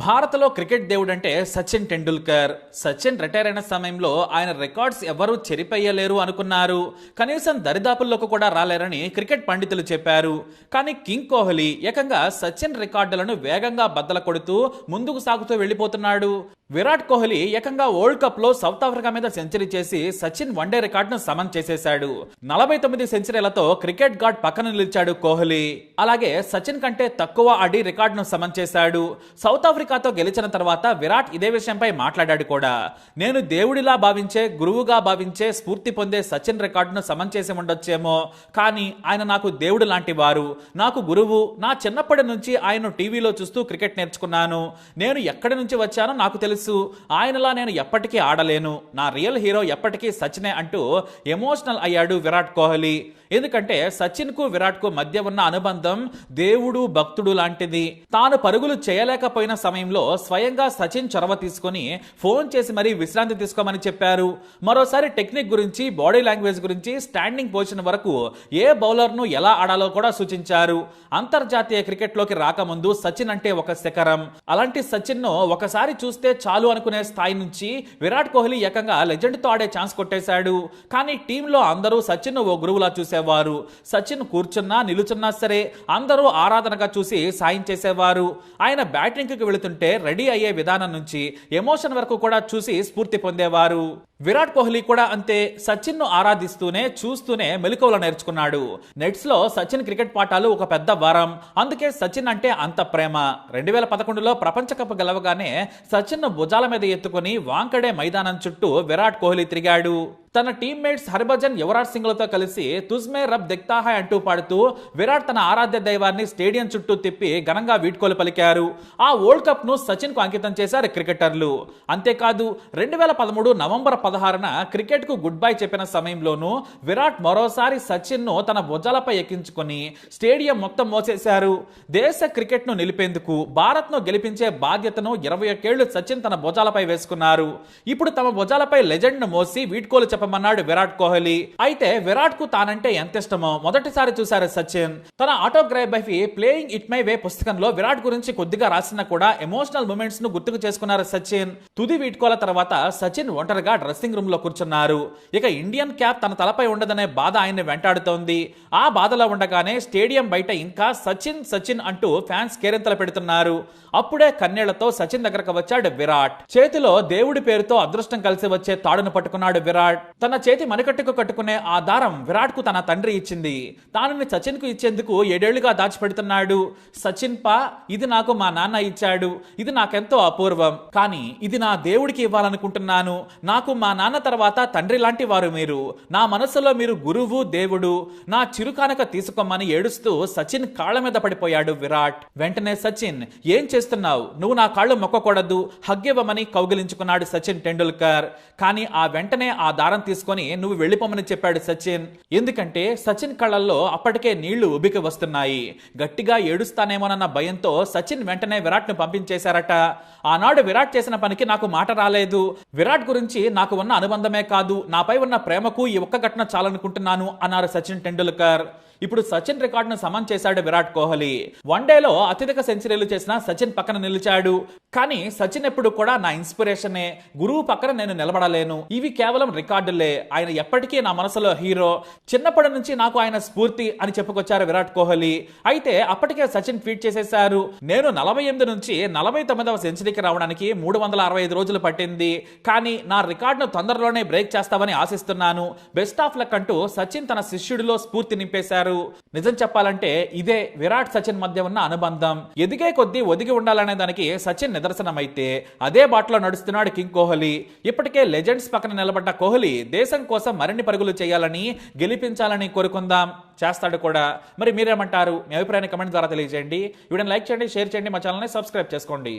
భారత్లో క్రికెట్ దేవుడు అంటే సచిన్ టెండూల్కర్. సచిన్ రిటైర్ అయిన సమయంలో ఆయన రికార్డ్స్ ఎవరూ చెరిపేయలేరు అనుకున్నారు. కనీసం దరిదాపుల్లోకి కూడా రాలేరని క్రికెట్ పండితులు చెప్పారు. కానీ కింగ్ కోహ్లీ ఏకంగా సచిన్ రికార్డులను వేగంగా బద్దలు కొడుతూ ముందుకు సాగుతూ వెళ్లిపోతున్నాడు. విరాట్ కోహ్లీ ఏకంగా వరల్డ్ కప్ లో సౌత్ ఆఫ్రికా మీద సెంచరీ చేసి సచిన్ వన్డే రికార్డును సమన్ చేసేశాడు. 49 సెంచరీలతో క్రికెట్ గాడ్ పక్కన నిలిచాడు కోహ్లీ. అలాగే సచిన్ కంటే తక్కువ ఆడి రికార్డును సమన్ చేశాడు. సౌత్ ఆఫ్రికాతో గెలిచిన తర్వాత విరాట్ ఇదే విషయంపై మాట్లాడాడు కూడా. నేను దేవుడిలా భావించే, గురువుగా భావించే, స్ఫూర్తి పొందే సచిన్ రికార్డును సమన్ చేసి ఉండొచ్చేమో, కానీ ఆయన నాకు దేవుడు లాంటి వారు, నాకు గురువు. నా చిన్నప్పటి నుంచి ఆయన టీవీలో చూస్తూ క్రికెట్ నేర్చుకున్నాను. నేను ఎక్కడి నుంచి వచ్చానో నాకు తెలుసు. ఆయనలా నేను ఎప్పటికీ ఆడలేను. నా రియల్ హీరో ఎప్పటికీ సచినే అంటూ ఎమోషనల్ అయ్యాడు విరాట్ కోహ్లీ. ఎందుకంటే సచిన్ కు విరాట్ కు మధ్య ఉన్న అనుబంధం దేవుడు భక్తుడు లాంటిది. తాను పరుగులు చేయలేకపోయిన సమయంలో స్వయంగా సచిన్ చొరవ తీసుకుని ఫోన్ చేసి మరీ విశ్రాంతి తీసుకోమని చెప్పారు. మరోసారి టెక్నిక్ గురించి, బాడీ లాంగ్వేజ్ గురించి, స్టాండింగ్ పొజిషన్ వరకు ఏ బౌలర్ ను ఎలా ఆడాలో కూడా సూచించారు. అంతర్జాతీయ క్రికెట్ లోకి రాకముందు సచిన్ అంటే ఒక శిఖరం. అలాంటి సచిన్ ను ఒకసారి చూస్తే చాలు అనుకునే స్థాయి నుంచి విరాట్ కోహ్లీ ఏకంగా లెజెండ్ తో ఆడే ఛాన్స్ కొట్టేశాడు. కానీ టీంలో అందరూ సచిన్ ను ఓ గురువులా చూసేవారు. సచిన్ కూర్చున్నా నిలుచున్నా సరే అందరూ ఆరాధనగా చూసి సాయం చేసేవారు. ఆయన బ్యాటింగ్ కి వెళుతుంటే రెడీ అయ్యే విధానం నుంచి ఎమోషన్ వరకు కూడా చూసి స్ఫూర్తి పొందేవారు. విరాట్ కోహ్లీ కూడా అంతే. సచిన్ ను ఆరాధిస్తూనే చూస్తూనే మెలకువలు నేర్చుకున్నాడు. నెట్స్ లో సచిన్ క్రికెట్ పాఠాలు ఒక పెద్ద వరం. అందుకే సచిన్ అంటే అంత ప్రేమ. 2011లో ప్రపంచ కప్ గెలవగానే సచిన్ ను భుజాల మీద ఎత్తుకుని వాంకడే మైదానం చుట్టూ విరాట్ కోహ్లీ తిరిగాడు. తన టీమ్మేట్స్ హర్భజన్, యువరాజ్ సింగ్ లతో కలిసి తుజ్మే రబ్ దిక్తా హై అంటూ పాడుతూ విరాట్ తన ఆరాధ్య దైవాన్ని స్టేడియం చుట్టూ తిప్పి ఘనంగా వీడ్కోలు పలికారు. ఆ వరల్డ్ కప్ ను సచిన్ కు అంకితం చేశారు క్రికెటర్లు. అంతేకాదు 2013 నవంబర్ 16న క్రికెట్ కు గుడ్ బై చెప్పిన సమయంలోనూ విరాట్ మరోసారి సచిన్ ను తన భుజాలపై ఎక్కించుకుని స్టేడియం మొత్తం మోసేశారు. దేశ క్రికెట్ ను నిలిపేందుకు, భారత్ ను గెలిపించే బాధ్యతను 21 ఏళ్లు సచిన్ తన భుజాలపై వేసుకున్నారు. ఇప్పుడు తమ భుజాలపై లెజెండ్ ను మోసి వీడ్కోలు చెప్పమన్నాడు విరాట్ కోహ్లీ. అయితే విరాట్ కు తానంటే ఎంత ఇష్టమో మొదటిసారి చూశారు సచిన్. తన ఆటోగ్రఫీ ప్లేయింగ్ ఇట్ మై వే పుస్తకంలో విరాట్ గురించి కొద్దిగా రాసినా కూడా ఎమోషనల్ మూమెంట్స్ ను గుర్తుకు చేసుకున్నారు సచిన్. తుది వీడ్కోల తర్వాత సచిన్ ఒంటరిగా డ్రెస్సింగ్ రూమ్ లో కూర్చున్నారు. ఇక ఇండియన్ క్యాప్ తన తలపై ఉండదనే బాధ ఆయన్ని వెంటాడుతోంది. ఆ బాధలో ఉండగానే స్టేడియం బయట ఇంకా సచిన్ సచిన్ అంటూ ఫ్యాన్స్ కేరింతలు పెడుతున్నారు. అప్పుడే కన్నీళ్లతో సచిన్ దగ్గరకు వచ్చాడు విరాట్. చేతిలో దేవుడి పేరుతో అదృష్టం కలిసి వచ్చే తాడును పట్టుకున్నాడు విరాట్. తన చేతి మణికట్టుకు కట్టుకునే ఆ దారం విరాట్ కు తన తండ్రి ఇచ్చింది. దానిని సచిన్ కు ఇచ్చేందుకు 7 ఏళ్లుగా దాచిపెడుతున్నాడు. సచిన్ పా, ఇది నాకు మా నాన్న ఇచ్చాడు. ఇది నాకెంతో అపూర్వం. కానీ ఇది నా దేవుడికి ఇవ్వాలనుకుంటున్నాను. నాకు మా నాన్న తర్వాత తండ్రి లాంటి వారు మీరు. నా మనసులో మీరు గురువు, దేవుడు. నా చిరుకానక తీసుకోమని ఏడుస్తూ సచిన్ కాళ్ల మీద పడిపోయాడు విరాట్. వెంటనే సచిన్, ఏం చేస్తున్నావు? నువ్వు నా కాళ్ళు మొక్కకూడదు, హగ్ ఇవ్వమని కౌగిలించుకున్నాడు సచిన్ టెండూల్కర్. కానీ ఆ వెంటనే ఆ దారం తీసుకొని నువ్వు వెళ్ళిపోమని చెప్పాడు సచిన్. ఎందుకంటే సచిన్ కళ్ళల్లో అప్పటికే నీళ్లు ఉబికి వస్తున్నాయి. గట్టిగా ఏడుస్తానేమోనన్న భయంతో సచిన్ వెంటనే విరాట్ ను పంపించేశారట. ఆనాడు విరాట్ చేసిన పనికి నాకు మాట రాలేదు. విరాట్ గురించి నాకు ఉన్న అనుబంధమే కాదు, నాపై ఉన్న ప్రేమకు ఈ ఒక్క ఘటన చాలనుకుంటున్నాను అన్నారు సచిన్ టెండూల్కర్. ఇప్పుడు సచిన్ రికార్డును సమన్ చేశాడు విరాట్ కోహ్లీ. వన్డేలో అత్యధిక సెంచరీలు చేసిన సచిన్ పక్కన నిలిచాడు. కానీ సచిన్ ఎప్పుడు కూడా నా ఇన్స్పిరేషనే. గురువు పక్కన నేను నిలబడలేను. ఇవి కేవలం రికార్డులే. ఆయన ఎప్పటికీ నా మనసులో హీరో. చిన్నప్పటి నుంచి నాకు ఆయన స్ఫూర్తి అని చెప్పుకొచ్చారు విరాట్ కోహ్లీ. అయితే అప్పటికే సచిన్ ట్వీట్ చేసేశారు, నేను 48 నుంచి 49వ సెంచరీకి రావడానికి 365 రోజులు పట్టింది. కానీ నా రికార్డును తొందరలోనే బ్రేక్ చేస్తామని ఆశిస్తున్నాను. బెస్ట్ ఆఫ్ లక్ అంటూ సచిన్ తన శిష్యుడిలో స్ఫూర్తి నింపేశారు. నిజం చెప్పాలంటే ఇదే విరాట్ సచిన్ మధ్య ఉన్న అనుబంధం. ఎదిగే కొద్దీ ఒదిగి ఉండాలనే దానికి సచిన్ నిదర్శనమైతే అదే బాటలో నడుస్తున్నాడు కింగ్ కోహ్లీ. ఇప్పటికే లెజెండ్స్ పక్కన నిలబడ్డ కోహ్లీ దేశం కోసం మరిన్ని పరుగులు చేయాలని, గెలిపించాలని కోరుకుందాం. చేస్తాడు కూడా. మరి మీరేమంటారు? మీ అభిప్రాయాన్ని కమెంట్ ద్వారా తెలియజేయండి. వీడియోని లైక్ చేయండి, షేర్ చేయండి, మా ఛానల్ని సబ్స్క్రైబ్ చేసుకోండి.